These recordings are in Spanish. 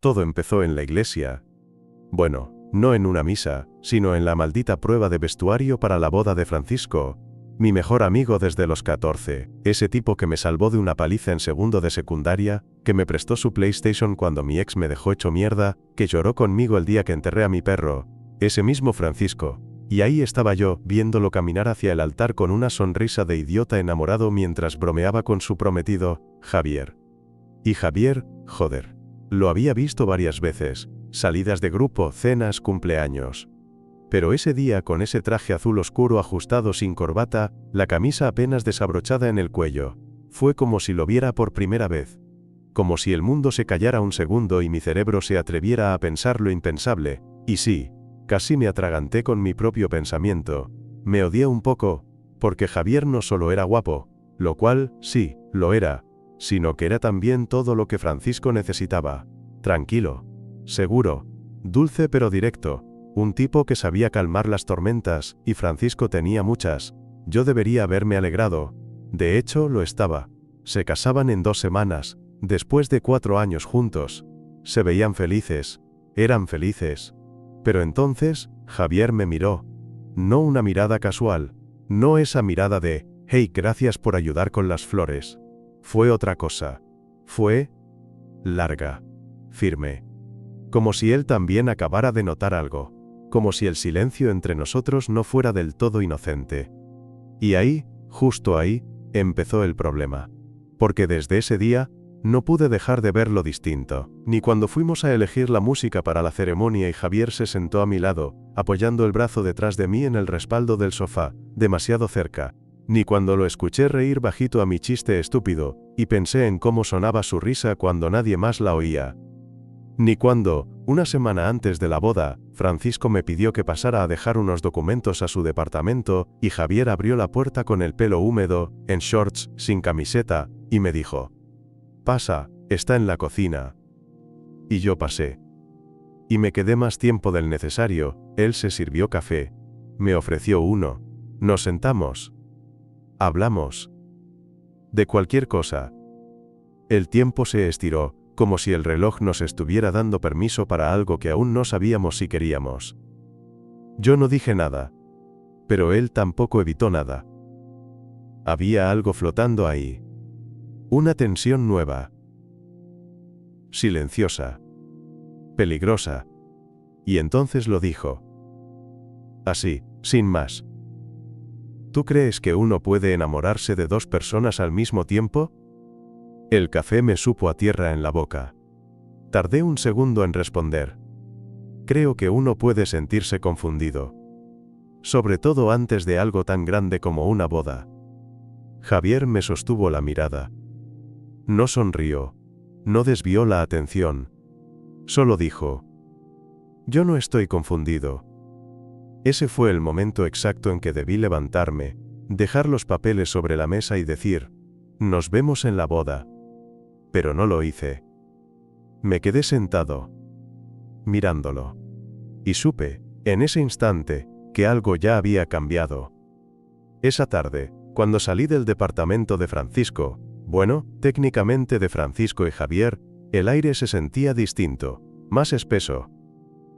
Todo empezó en la iglesia. Bueno, no en una misa, sino en la maldita prueba de vestuario para la boda de Francisco, mi mejor amigo desde los 14, ese tipo que me salvó de una paliza en segundo de secundaria, que me prestó su PlayStation cuando mi ex me dejó hecho mierda, que lloró conmigo el día que enterré a mi perro, ese mismo Francisco. Y ahí estaba yo, viéndolo caminar hacia el altar con una sonrisa de idiota enamorado mientras bromeaba con su prometido, Javier. Y Javier, joder. Lo había visto varias veces, salidas de grupo, cenas, cumpleaños. Pero ese día con ese traje azul oscuro ajustado sin corbata, la camisa apenas desabrochada en el cuello, fue como si lo viera por primera vez. Como si el mundo se callara un segundo y mi cerebro se atreviera a pensar lo impensable, y sí, casi me atraganté con mi propio pensamiento. Me odié un poco, porque Javier no solo era guapo, lo cual, sí, lo era, sino que era también todo lo que Francisco necesitaba. Tranquilo, seguro, dulce pero directo, un tipo que sabía calmar las tormentas, y Francisco tenía muchas. Yo debería haberme alegrado. De hecho, lo estaba. Se casaban en 2 semanas, después de 4 años juntos. Se veían felices, eran felices. Pero entonces, Javier me miró. No una mirada casual, no esa mirada de, hey, gracias por ayudar con las flores. Fue otra cosa. Fue larga, firme. Como si él también acabara de notar algo. Como si el silencio entre nosotros no fuera del todo inocente. Y ahí, justo ahí, empezó el problema. Porque desde ese día, no pude dejar de verlo distinto. Ni cuando fuimos a elegir la música para la ceremonia y Javier se sentó a mi lado, apoyando el brazo detrás de mí en el respaldo del sofá, demasiado cerca. Ni cuando lo escuché reír bajito a mi chiste estúpido, y pensé en cómo sonaba su risa cuando nadie más la oía. Ni cuando, una semana antes de la boda, Francisco me pidió que pasara a dejar unos documentos a su departamento, y Javier abrió la puerta con el pelo húmedo, en shorts, sin camiseta, y me dijo: «Pasa, está en la cocina». Y yo pasé. Y me quedé más tiempo del necesario. Él se sirvió café. Me ofreció uno. Nos sentamos. Hablamos. De cualquier cosa. El tiempo se estiró, como si el reloj nos estuviera dando permiso para algo que aún no sabíamos si queríamos. Yo no dije nada. Pero él tampoco evitó nada. Había algo flotando ahí. Una tensión nueva. Silenciosa. Peligrosa. Y entonces lo dijo. Así, sin más. ¿Tú crees que uno puede enamorarse de 2 personas al mismo tiempo? El café me supo a tierra en la boca. Tardé un segundo en responder. Creo que uno puede sentirse confundido. Sobre todo antes de algo tan grande como una boda. Javier me sostuvo la mirada. No sonrió. No desvió la atención. Solo dijo: «Yo no estoy confundido». Ese fue el momento exacto en que debí levantarme, dejar los papeles sobre la mesa y decir: «Nos vemos en la boda». Pero no lo hice. Me quedé sentado, mirándolo. Y supe, en ese instante, que algo ya había cambiado. Esa tarde, cuando salí del departamento de Francisco, bueno, técnicamente de Francisco y Javier, el aire se sentía distinto, más espeso.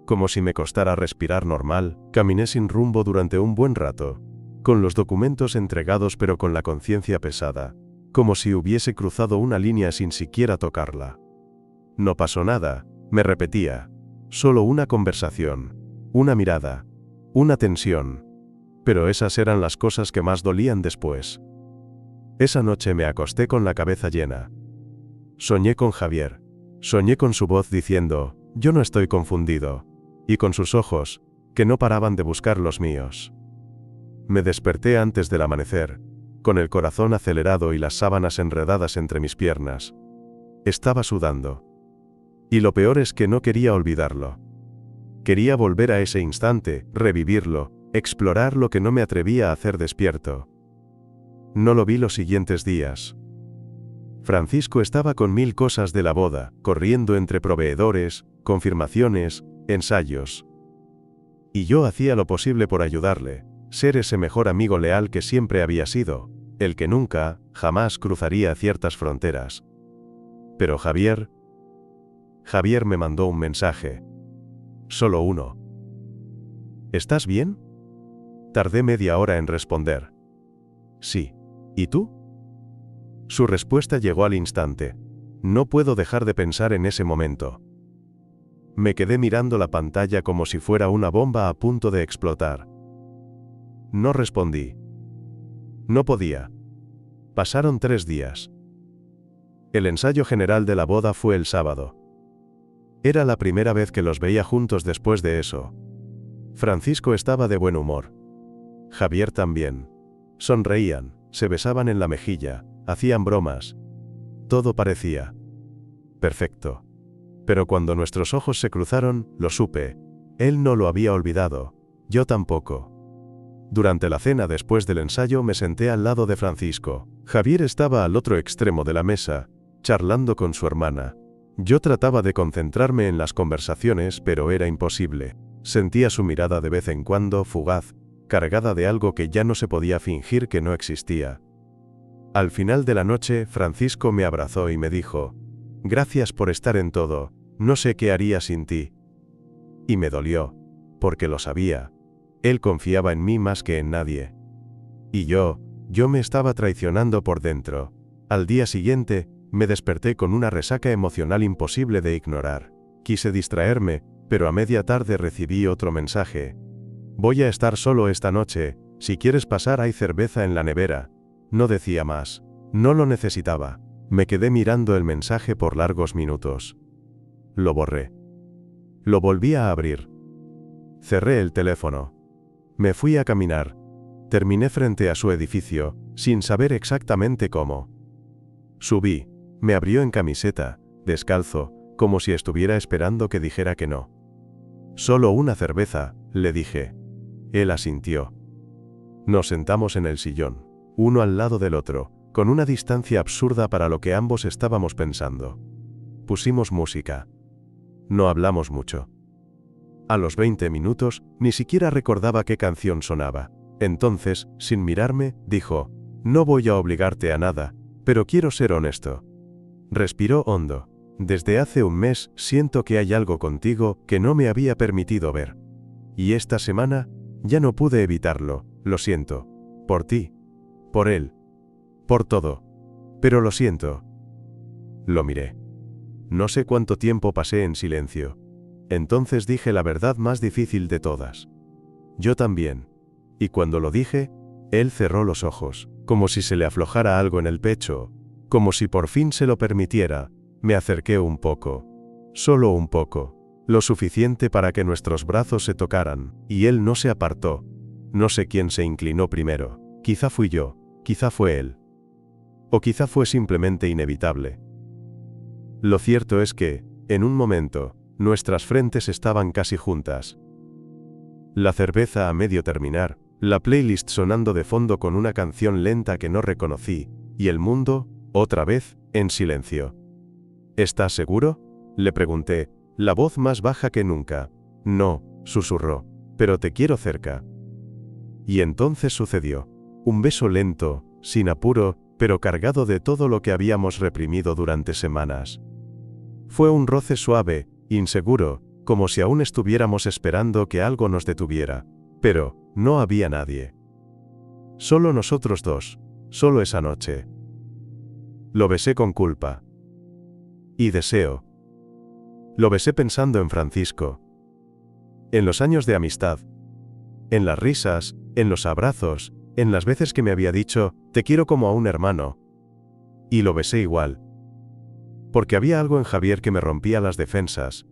Como si me costara respirar normal, caminé sin rumbo durante un buen rato, con los documentos entregados pero con la conciencia pesada. Como si hubiese cruzado una línea sin siquiera tocarla. No pasó nada, me repetía. Solo una conversación, una mirada, una tensión. Pero esas eran las cosas que más dolían después. Esa noche me acosté con la cabeza llena. Soñé con Javier. Soñé con su voz diciendo: «Yo no estoy confundido». Y con sus ojos, que no paraban de buscar los míos. Me desperté antes del amanecer, con el corazón acelerado y las sábanas enredadas entre mis piernas. Estaba sudando. Y lo peor es que no quería olvidarlo. Quería volver a ese instante, revivirlo, explorar lo que no me atrevía a hacer despierto. No lo vi los siguientes días. Francisco estaba con 1000 cosas de la boda, corriendo entre proveedores, confirmaciones, ensayos. Y yo hacía lo posible por ayudarle, ser ese mejor amigo leal que siempre había sido, el que nunca, jamás cruzaría ciertas fronteras. Pero Javier Javier me mandó un mensaje. Solo uno. ¿Estás bien? Tardé media hora en responder. Sí. ¿Y tú? Su respuesta llegó al instante. No puedo dejar de pensar en ese momento. Me quedé mirando la pantalla como si fuera una bomba a punto de explotar. No respondí. No podía. Pasaron 3 días. El ensayo general de la boda fue el sábado. Era la primera vez que los veía juntos después de eso. Francisco estaba de buen humor. Javier también. Sonreían, se besaban en la mejilla, hacían bromas. Todo parecía perfecto. Pero cuando nuestros ojos se cruzaron, lo supe. Él no lo había olvidado. Yo tampoco. Durante la cena después del ensayo me senté al lado de Francisco. Javier estaba al otro extremo de la mesa, charlando con su hermana. Yo trataba de concentrarme en las conversaciones, pero era imposible. Sentía su mirada de vez en cuando, fugaz, cargada de algo que ya no se podía fingir que no existía. Al final de la noche, Francisco me abrazó y me dijo: «Gracias por estar en todo, no sé qué haría sin ti». Y me dolió, porque lo sabía. Él confiaba en mí más que en nadie. Y yo me estaba traicionando por dentro. Al día siguiente, me desperté con una resaca emocional imposible de ignorar. Quise distraerme, pero a media tarde recibí otro mensaje. «Voy a estar solo esta noche, si quieres pasar hay cerveza en la nevera». No decía más. No lo necesitaba. Me quedé mirando el mensaje por largos minutos. Lo borré. Lo volví a abrir. Cerré el teléfono. Me fui a caminar. Terminé frente a su edificio, sin saber exactamente cómo. Subí. Me abrió en camiseta, descalzo, como si estuviera esperando que dijera que no. «Solo una cerveza», le dije. Él asintió. Nos sentamos en el sillón, uno al lado del otro, con una distancia absurda para lo que ambos estábamos pensando. Pusimos música. No hablamos mucho. A los 20 minutos, ni siquiera recordaba qué canción sonaba. Entonces, sin mirarme, dijo: «No voy a obligarte a nada, pero quiero ser honesto». Respiró hondo. «Desde hace un mes siento que hay algo contigo que no me había permitido ver. Y esta semana, ya no pude evitarlo, lo siento. Por ti. Por él. Por todo. Pero lo siento». Lo miré. No sé cuánto tiempo pasé en silencio. Entonces dije la verdad más difícil de todas. Yo también. Y cuando lo dije, él cerró los ojos, como si se le aflojara algo en el pecho, como si por fin se lo permitiera. Me acerqué un poco. Solo un poco. Lo suficiente para que nuestros brazos se tocaran, y él no se apartó. No sé quién se inclinó primero. Quizá fui yo, quizá fue él. O quizá fue simplemente inevitable. Lo cierto es que, en un momento, nuestras frentes estaban casi juntas. La cerveza a medio terminar, la playlist sonando de fondo con una canción lenta que no reconocí, y el mundo, otra vez, en silencio. «¿Estás seguro?», le pregunté, la voz más baja que nunca. «No», susurró, «pero te quiero cerca». Y entonces sucedió. Un beso lento, sin apuro, pero cargado de todo lo que habíamos reprimido durante semanas. Fue un roce suave, inseguro, como si aún estuviéramos esperando que algo nos detuviera. Pero no había nadie. Solo nosotros dos, solo esa noche. Lo besé con culpa. Y deseo. Lo besé pensando en Francisco. En los años de amistad. En las risas, en los abrazos, en las veces que me había dicho: «Te quiero como a un hermano». Y lo besé igual. Porque había algo en Javier que me rompía las defensas.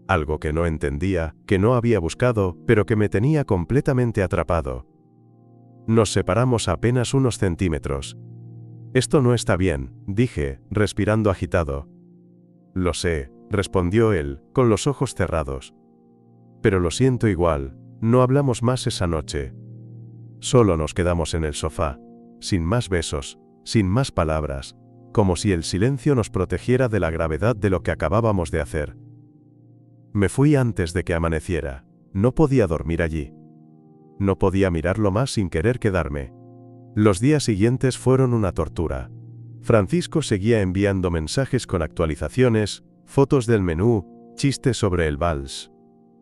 Algo que no entendía, que no había buscado, pero que me tenía completamente atrapado. Nos separamos apenas unos centímetros. «Esto no está bien», dije, respirando agitado. «Lo sé», respondió él, con los ojos cerrados. «Pero lo siento igual, no hablamos más esa noche. Solo nos quedamos en el sofá, sin más besos, sin más palabras, como si el silencio nos protegiera de la gravedad de lo que acabábamos de hacer». Me fui antes de que amaneciera. No podía dormir allí. No podía mirarlo más sin querer quedarme. Los días siguientes fueron una tortura. Francisco seguía enviando mensajes con actualizaciones, fotos del menú, chistes sobre el vals.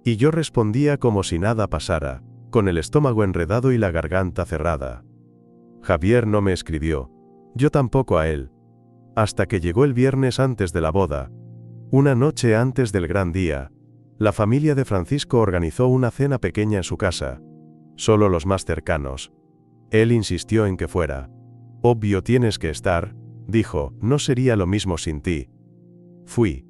Y yo respondía como si nada pasara, con el estómago enredado y la garganta cerrada. Javier no me escribió, yo tampoco a él. Hasta que llegó el viernes antes de la boda. Una noche antes del gran día, la familia de Francisco organizó una cena pequeña en su casa. Solo los más cercanos. Él insistió en que fuera. Obvio tienes que estar, dijo, no sería lo mismo sin ti. Fui.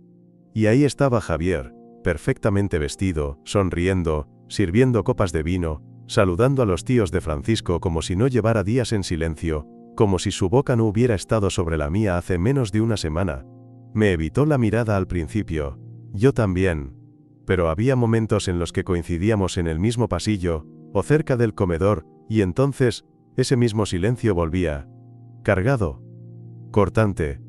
Y ahí estaba Javier, perfectamente vestido, sonriendo, sirviendo copas de vino, saludando a los tíos de Francisco como si no llevara días en silencio, como si su boca no hubiera estado sobre la mía hace menos de una semana. Me evitó la mirada al principio, yo también. Pero había momentos en los que coincidíamos en el mismo pasillo, o cerca del comedor, y entonces, ese mismo silencio volvía. Cargado. Cortante.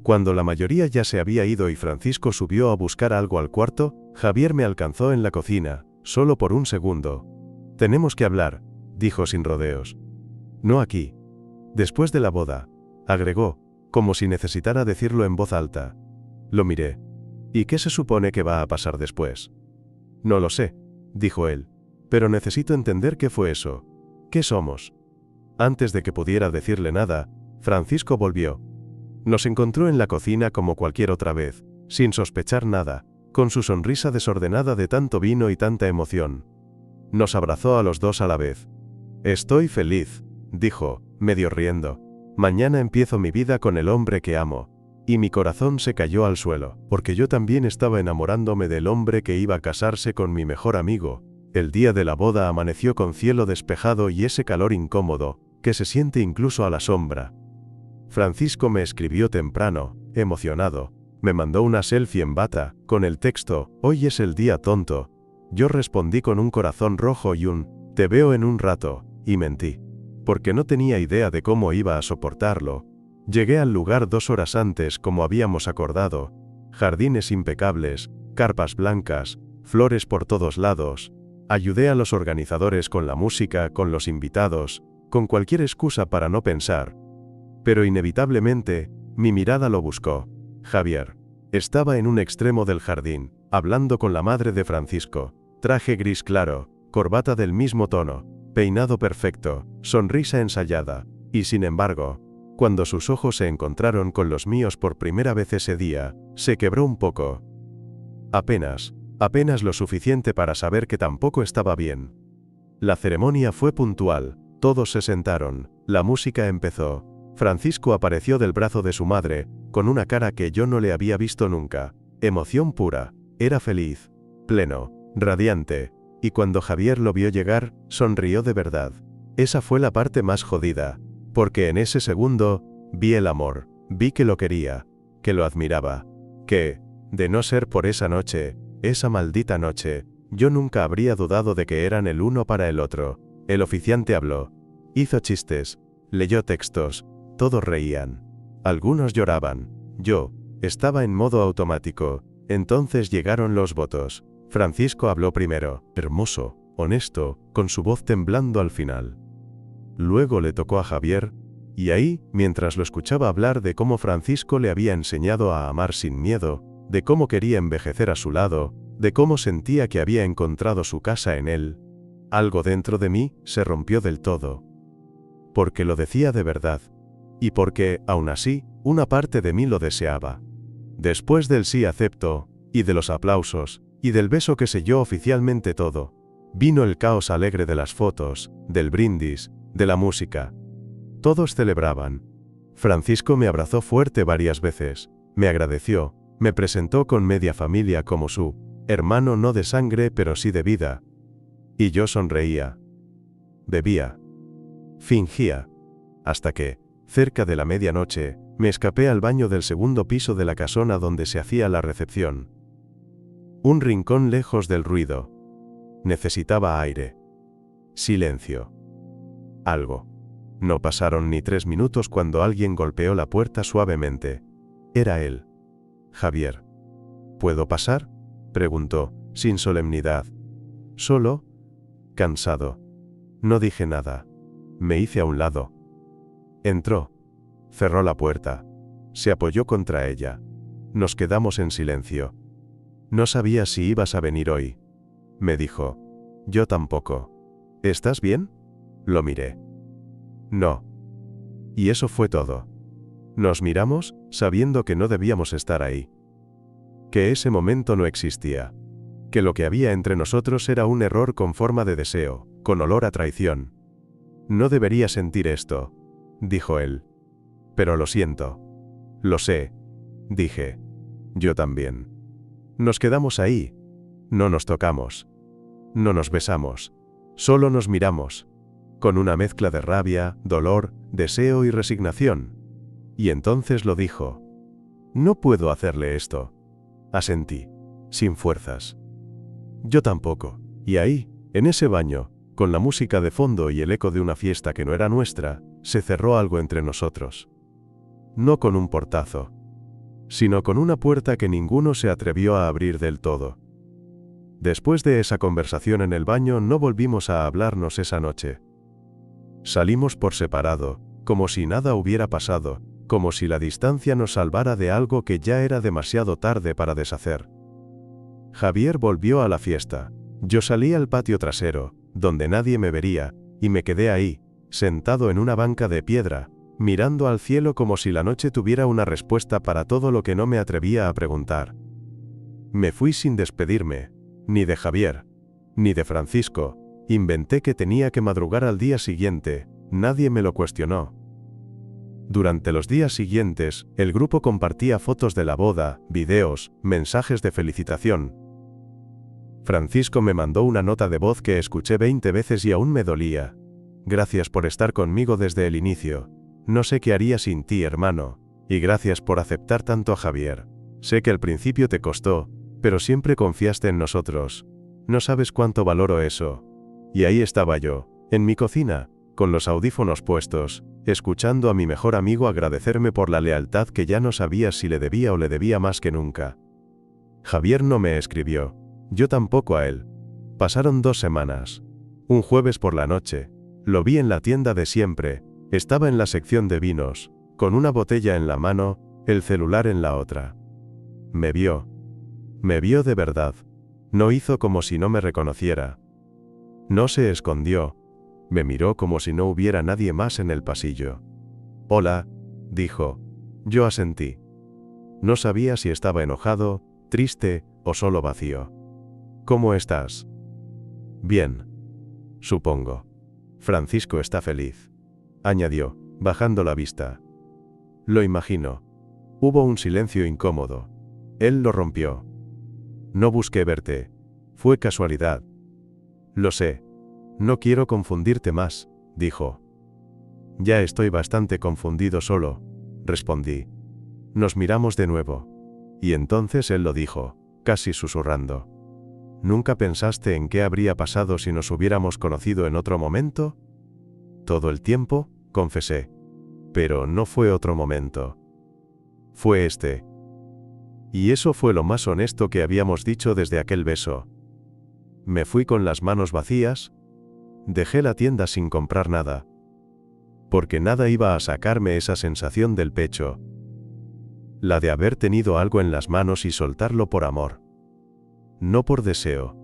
Cuando la mayoría ya se había ido y Francisco subió a buscar algo al cuarto, Javier me alcanzó en la cocina, solo por un segundo. Tenemos que hablar, dijo sin rodeos. No aquí. Después de la boda, agregó, como si necesitara decirlo en voz alta. Lo miré. ¿Y qué se supone que va a pasar después? No lo sé, dijo él, pero necesito entender qué fue eso. ¿Qué somos? Antes de que pudiera decirle nada, Francisco volvió. Nos encontró en la cocina como cualquier otra vez, sin sospechar nada, con su sonrisa desordenada de tanto vino y tanta emoción. Nos abrazó a los dos a la vez. Estoy feliz, dijo, medio riendo. Mañana empiezo mi vida con el hombre que amo. Y mi corazón se cayó al suelo, porque yo también estaba enamorándome del hombre que iba a casarse con mi mejor amigo. El día de la boda amaneció con cielo despejado y ese calor incómodo, que se siente incluso a la sombra. Francisco me escribió temprano, emocionado. Me mandó una selfie en bata, con el texto, hoy es el día tonto. Yo respondí con un corazón rojo y un, te veo en un rato, y mentí. Porque no tenía idea de cómo iba a soportarlo. Llegué al lugar 2 horas antes como habíamos acordado. Jardines impecables, carpas blancas, flores por todos lados. Ayudé a los organizadores con la música, con los invitados, con cualquier excusa para no pensar. Pero inevitablemente, mi mirada lo buscó. Javier. Estaba en un extremo del jardín, hablando con la madre de Francisco. Traje gris claro, corbata del mismo tono, peinado perfecto, sonrisa ensayada. Y sin embargo, cuando sus ojos se encontraron con los míos por primera vez ese día, se quebró un poco. Apenas lo suficiente para saber que tampoco estaba bien. La ceremonia fue puntual, todos se sentaron, la música empezó. Francisco apareció del brazo de su madre, con una cara que yo no le había visto nunca. Emoción pura, era feliz, pleno, radiante, y cuando Javier lo vio llegar, sonrió de verdad. Esa fue la parte más jodida, porque en ese segundo, vi el amor, vi que lo quería, que lo admiraba, que, de no ser por esa noche, esa maldita noche, yo nunca habría dudado de que eran el uno para el otro. El oficiante habló, hizo chistes, leyó textos, todos reían. Algunos lloraban. Yo, estaba en modo automático. Entonces llegaron los votos. Francisco habló primero, hermoso, honesto, con su voz temblando al final. Luego le tocó a Javier, y ahí, mientras lo escuchaba hablar de cómo Francisco le había enseñado a amar sin miedo, de cómo quería envejecer a su lado, de cómo sentía que había encontrado su casa en él, algo dentro de mí se rompió del todo. Porque lo decía de verdad. Y porque, aún así, una parte de mí lo deseaba. Después del sí acepto, y de los aplausos, y del beso que selló oficialmente todo, vino el caos alegre de las fotos, del brindis, de la música. Todos celebraban. Francisco me abrazó fuerte varias veces, me agradeció, me presentó con media familia como su hermano no de sangre pero sí de vida. Y yo sonreía. Bebía. Fingía. Hasta que, cerca de la medianoche, me escapé al baño del segundo piso de la casona donde se hacía la recepción. Un rincón lejos del ruido. Necesitaba aire. Silencio. Algo. No pasaron ni 3 minutos cuando alguien golpeó la puerta suavemente. Era él. Javier. ¿Puedo pasar?, preguntó, sin solemnidad. Solo, cansado. No dije nada. Me hice a un lado. Entró. Cerró la puerta. Se apoyó contra ella. Nos quedamos en silencio. No sabía si ibas a venir hoy. Me dijo. Yo tampoco. ¿Estás bien? Lo miré. No. Y eso fue todo. Nos miramos, sabiendo que no debíamos estar ahí. Que ese momento no existía. Que lo que había entre nosotros era un error con forma de deseo, con olor a traición. No debería sentir esto, dijo él. Pero lo siento. Lo sé, dije. Yo también. Nos quedamos ahí. No nos tocamos. No nos besamos. Solo nos miramos. Con una mezcla de rabia, dolor, deseo y resignación. Y entonces lo dijo. No puedo hacerle esto. Asentí, sin fuerzas. Yo tampoco. Y ahí, en ese baño, con la música de fondo y el eco de una fiesta que no era nuestra, se cerró algo entre nosotros. No con un portazo, sino con una puerta que ninguno se atrevió a abrir del todo. Después de esa conversación en el baño no volvimos a hablarnos esa noche. Salimos por separado, como si nada hubiera pasado, como si la distancia nos salvara de algo que ya era demasiado tarde para deshacer. Javier volvió a la fiesta. Yo salí al patio trasero, donde nadie me vería, y me quedé ahí, sentado en una banca de piedra, mirando al cielo como si la noche tuviera una respuesta para todo lo que no me atrevía a preguntar. Me fui sin despedirme, ni de Javier, ni de Francisco. Inventé que tenía que madrugar al día siguiente, nadie me lo cuestionó. Durante los días siguientes, el grupo compartía fotos de la boda, videos, mensajes de felicitación. Francisco me mandó una nota de voz que escuché 20 veces y aún me dolía. Gracias por estar conmigo desde el inicio. No sé qué haría sin ti, hermano. Y gracias por aceptar tanto a Javier. Sé que al principio te costó, pero siempre confiaste en nosotros. No sabes cuánto valoro eso. Y ahí estaba yo, en mi cocina, con los audífonos puestos, escuchando a mi mejor amigo agradecerme por la lealtad que ya no sabía si le debía o le debía más que nunca. Javier no me escribió. Yo tampoco a él. Pasaron 2 semanas. Un jueves por la noche. Lo vi en la tienda de siempre. Estaba en la sección de vinos, con una botella en la mano, el celular en la otra. Me vio. Me vio de verdad. No hizo como si no me reconociera. No se escondió. Me miró como si no hubiera nadie más en el pasillo. Hola, dijo. Yo asentí. No sabía si estaba enojado, triste o solo vacío. ¿Cómo estás? Bien. Supongo. Francisco está feliz. Añadió, bajando la vista. Lo imagino. Hubo un silencio incómodo. Él lo rompió. No busqué verte. Fue casualidad. Lo sé. No quiero confundirte más, dijo. Ya estoy bastante confundido solo, respondí. Nos miramos de nuevo. Y entonces él lo dijo, casi susurrando. ¿Nunca pensaste en qué habría pasado si nos hubiéramos conocido en otro momento? Todo el tiempo, confesé. Pero no fue otro momento. Fue este. Y eso fue lo más honesto que habíamos dicho desde aquel beso. Me fui con las manos vacías. Dejé la tienda sin comprar nada. Porque nada iba a sacarme esa sensación del pecho. La de haber tenido algo en las manos y soltarlo por amor. No por deseo.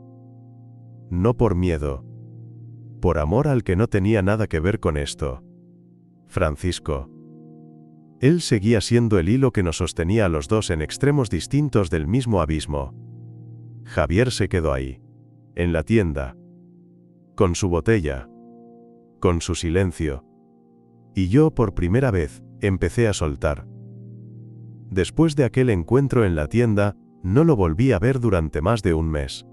No por miedo. Por amor al que no tenía nada que ver con esto. Francisco. Él seguía siendo el hilo que nos sostenía a los dos en extremos distintos del mismo abismo. Javier se quedó ahí. En la tienda. Con su botella. Con su silencio. Y yo por primera vez, empecé a soltar. Después de aquel encuentro en la tienda, no lo volví a ver durante más de un mes.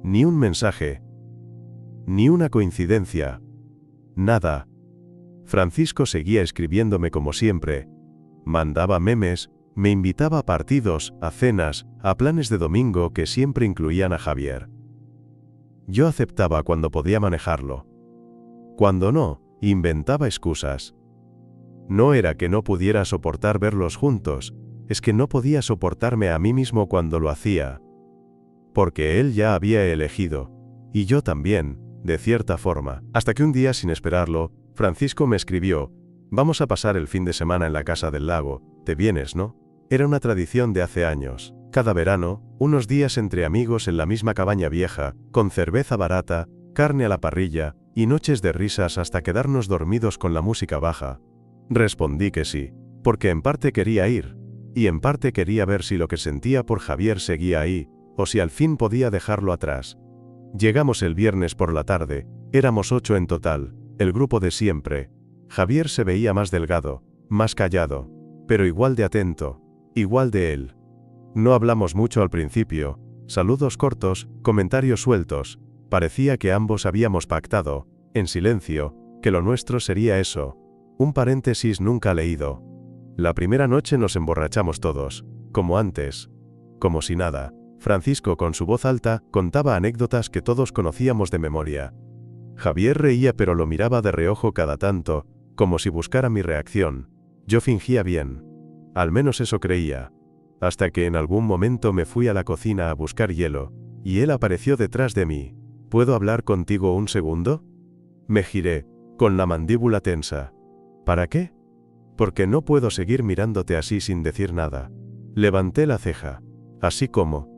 Ni un mensaje. Ni una coincidencia. Nada. Francisco seguía escribiéndome como siempre. Mandaba memes, me invitaba a partidos, a cenas, a planes de domingo que siempre incluían a Javier. Yo aceptaba cuando podía manejarlo. Cuando no, inventaba excusas. No era que no pudiera soportar verlos juntos, es que no podía soportarme a mí mismo cuando lo hacía. Porque él ya había elegido, y yo también, de cierta forma. Hasta que un día, sin esperarlo, Francisco me escribió: «Vamos a pasar el fin de semana en la casa del lago, ¿te vienes, no?» Era una tradición de hace años. Cada verano, unos días entre amigos en la misma cabaña vieja, con cerveza barata, carne a la parrilla, y noches de risas hasta quedarnos dormidos con la música baja. Respondí que sí, porque en parte quería ir, y en parte quería ver si lo que sentía por Javier seguía ahí, o si al fin podía dejarlo atrás. Llegamos el viernes por la tarde, éramos 8 en total, el grupo de siempre. Javier se veía más delgado, más callado, pero igual de atento, igual de él. No hablamos mucho al principio, saludos cortos, comentarios sueltos, parecía que ambos habíamos pactado, en silencio, que lo nuestro sería eso, un paréntesis nunca leído. La primera noche nos emborrachamos todos, como antes, como si nada. Francisco con su voz alta contaba anécdotas que todos conocíamos de memoria. Javier reía pero lo miraba de reojo cada tanto, como si buscara mi reacción. Yo fingía bien. Al menos eso creía. Hasta que en algún momento me fui a la cocina a buscar hielo, y él apareció detrás de mí. ¿Puedo hablar contigo un segundo? Me giré, con la mandíbula tensa. ¿Para qué? Porque no puedo seguir mirándote así sin decir nada. Levanté la ceja. Así como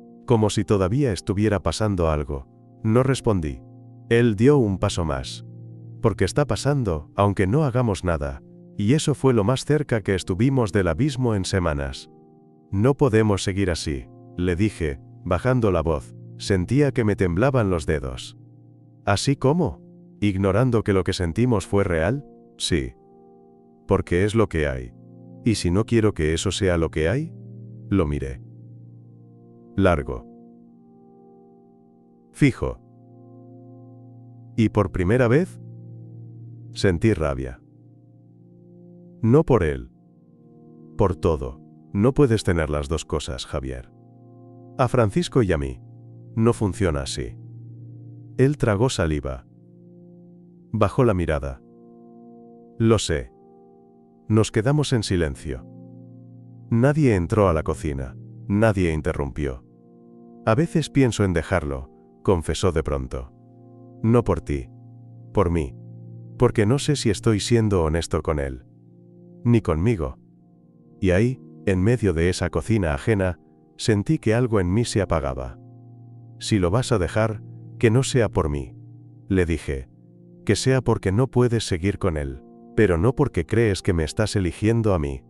si todavía estuviera pasando algo. No respondí. Él dio un paso más. Porque está pasando, aunque no hagamos nada, y eso fue lo más cerca que estuvimos del abismo en semanas. No podemos seguir así, le dije, bajando la voz. Sentía que me temblaban los dedos. ¿Así cómo? ¿Ignorando que lo que sentimos fue real? Sí. Porque es lo que hay. ¿Y si no quiero que eso sea lo que hay? Lo miré. Largo. Fijo. ¿Y por primera vez? Sentí rabia. No por él. Por todo. No puedes tener las dos cosas, Javier. A Francisco y a mí. No funciona así. Él tragó saliva. Bajó la mirada. Lo sé. Nos quedamos en silencio. Nadie entró a la cocina. Nadie interrumpió. A veces pienso en dejarlo, confesó de pronto. No por ti. Por mí. Porque no sé si estoy siendo honesto con él. Ni conmigo. Y ahí, en medio de esa cocina ajena, sentí que algo en mí se apagaba. Si lo vas a dejar, que no sea por mí. Le dije. Que sea porque no puedes seguir con él. Pero no porque crees que me estás eligiendo a mí.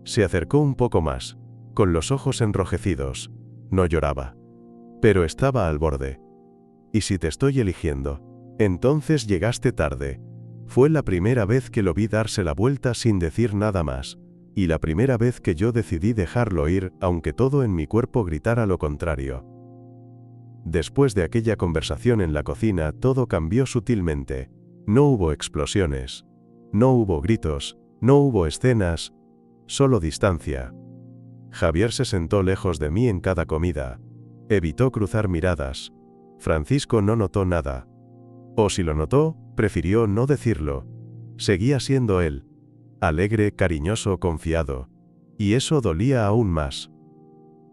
Se acercó un poco más, con los ojos enrojecidos. No lloraba. Pero estaba al borde. ¿Y si te estoy eligiendo? Entonces llegaste tarde. Fue la primera vez que lo vi darse la vuelta sin decir nada más. Y la primera vez que yo decidí dejarlo ir, aunque todo en mi cuerpo gritara lo contrario. Después de aquella conversación en la cocina, todo cambió sutilmente. No hubo explosiones. No hubo gritos. No hubo escenas. Solo distancia. Javier se sentó lejos de mí en cada comida. Evitó cruzar miradas. Francisco no notó nada. O si lo notó, prefirió no decirlo. Seguía siendo él. Alegre, cariñoso, confiado. Y eso dolía aún más.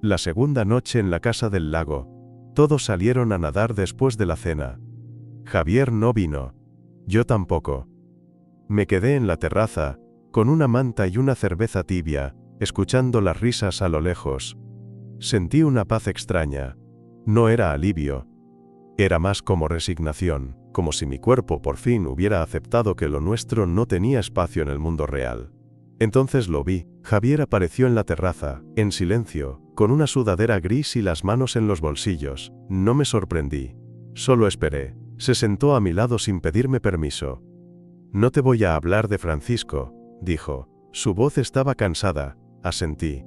La segunda noche en la casa del lago. Todos salieron a nadar después de la cena. Javier no vino. Yo tampoco. Me quedé en la terraza, con una manta y una cerveza tibia, escuchando las risas a lo lejos. Sentí una paz extraña. No era alivio. Era más como resignación, como si mi cuerpo por fin hubiera aceptado que lo nuestro no tenía espacio en el mundo real. Entonces lo vi. Javier apareció en la terraza, en silencio, con una sudadera gris y las manos en los bolsillos. No me sorprendí. Solo esperé. Se sentó a mi lado sin pedirme permiso. No te voy a hablar de Francisco, dijo. Su voz estaba cansada. Asentí.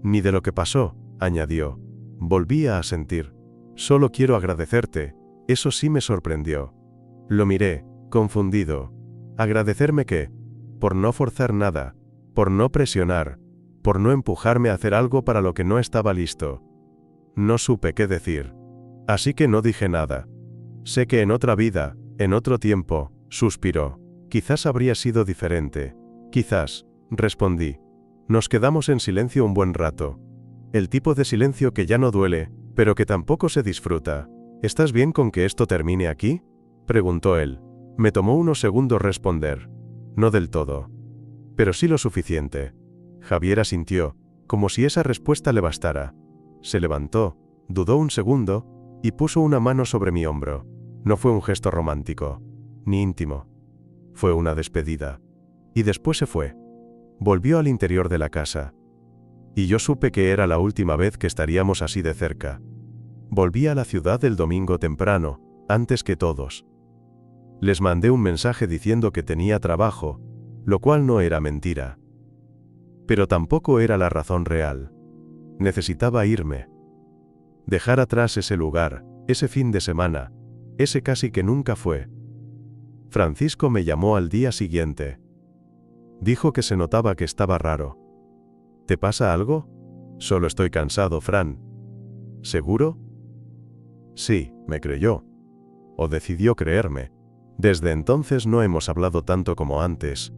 Ni de lo que pasó, añadió. Volví a asentir. Solo quiero agradecerte. Eso sí me sorprendió. Lo miré, confundido. ¿Agradecerme qué? Por no forzar nada. Por no presionar. Por no empujarme a hacer algo para lo que no estaba listo. No supe qué decir. Así que no dije nada. Sé que en otra vida, en otro tiempo, suspiró. Quizás habría sido diferente. Quizás, respondí. Nos quedamos en silencio un buen rato. El tipo de silencio que ya no duele, pero que tampoco se disfruta. ¿Estás bien con que esto termine aquí? Preguntó él. Me tomó unos segundos responder. No del todo. Pero sí lo suficiente. Javier asintió. como si esa respuesta le bastara. Se levantó, dudó un segundo, y puso una mano sobre mi hombro. No fue un gesto romántico, ni íntimo. Fue una despedida. Y después se fue. Volvió al interior de la casa. Y yo supe que era la última vez que estaríamos así de cerca. Volví a la ciudad el domingo temprano, antes que todos. Les mandé un mensaje diciendo que tenía trabajo, lo cual no era mentira. Pero tampoco era la razón real. Necesitaba irme. Dejar atrás ese lugar, ese fin de semana, ese casi que nunca fue. Francisco me llamó al día siguiente. Dijo que se notaba que estaba raro. ¿Te pasa algo? Solo estoy cansado, Fran. ¿Seguro? Sí, me creyó. O decidió creerme. Desde entonces no hemos hablado tanto como antes.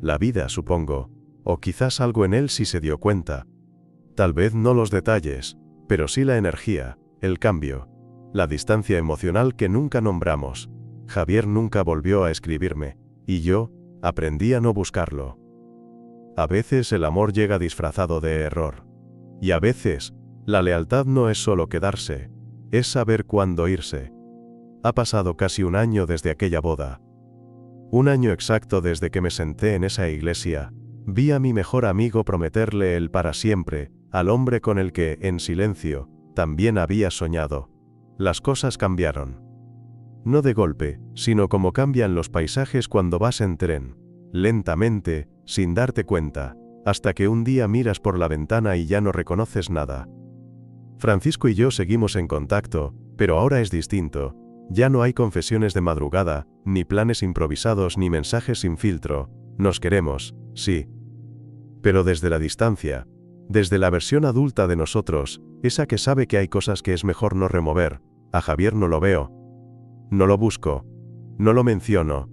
La vida, supongo. O quizás algo en él sí se dio cuenta. Tal vez no los detalles, pero sí la energía, el cambio, la distancia emocional que nunca nombramos. Javier nunca volvió a escribirme, y yo aprendí a no buscarlo. A veces el amor llega disfrazado de error. Y a veces, la lealtad no es solo quedarse, es saber cuándo irse. Ha pasado casi un año desde aquella boda. Un año exacto desde que me senté en esa iglesia, vi a mi mejor amigo prometerle el para siempre, al hombre con el que, en silencio, también había soñado. Las cosas cambiaron. No de golpe, sino como cambian los paisajes cuando vas en tren. Lentamente, sin darte cuenta, hasta que un día miras por la ventana y ya no reconoces nada. Francisco y yo seguimos en contacto, pero ahora es distinto. Ya no hay confesiones de madrugada, ni planes improvisados ni mensajes sin filtro. Nos queremos, sí. Pero desde la distancia, desde la versión adulta de nosotros, esa que sabe que hay cosas que es mejor no remover, a Javier no lo veo. No lo busco. No lo menciono.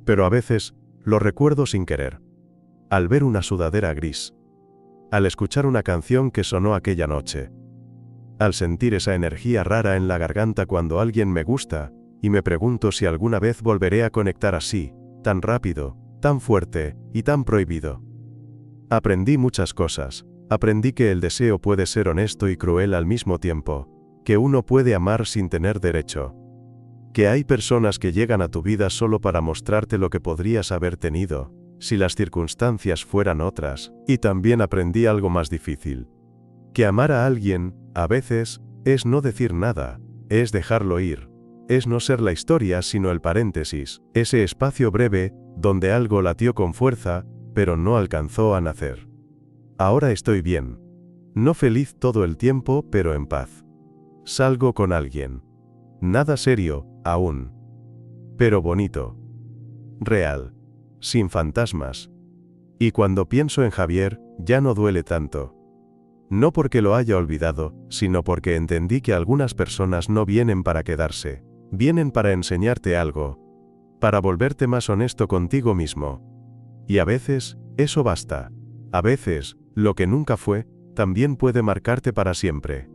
Pero a veces, lo recuerdo sin querer. Al ver una sudadera gris. Al escuchar una canción que sonó aquella noche. Al sentir esa energía rara en la garganta cuando alguien me gusta, y me pregunto si alguna vez volveré a conectar así, tan rápido, tan fuerte, y tan prohibido. Aprendí muchas cosas. Aprendí que el deseo puede ser honesto y cruel al mismo tiempo, que uno puede amar sin tener derecho. Que hay personas que llegan a tu vida solo para mostrarte lo que podrías haber tenido, si las circunstancias fueran otras. Y también aprendí algo más difícil. Que amar a alguien, a veces, es no decir nada, es dejarlo ir, es no ser la historia sino el paréntesis, ese espacio breve, donde algo latió con fuerza, pero no alcanzó a nacer. Ahora estoy bien. No feliz todo el tiempo, pero en paz. Salgo con alguien. Nada serio, aún. Pero bonito. Real. Sin fantasmas. Y cuando pienso en Javier, ya no duele tanto. No porque lo haya olvidado, sino porque entendí que algunas personas no vienen para quedarse. Vienen para enseñarte algo. Para volverte más honesto contigo mismo. Y a veces, eso basta. A veces, lo que nunca fue, también puede marcarte para siempre.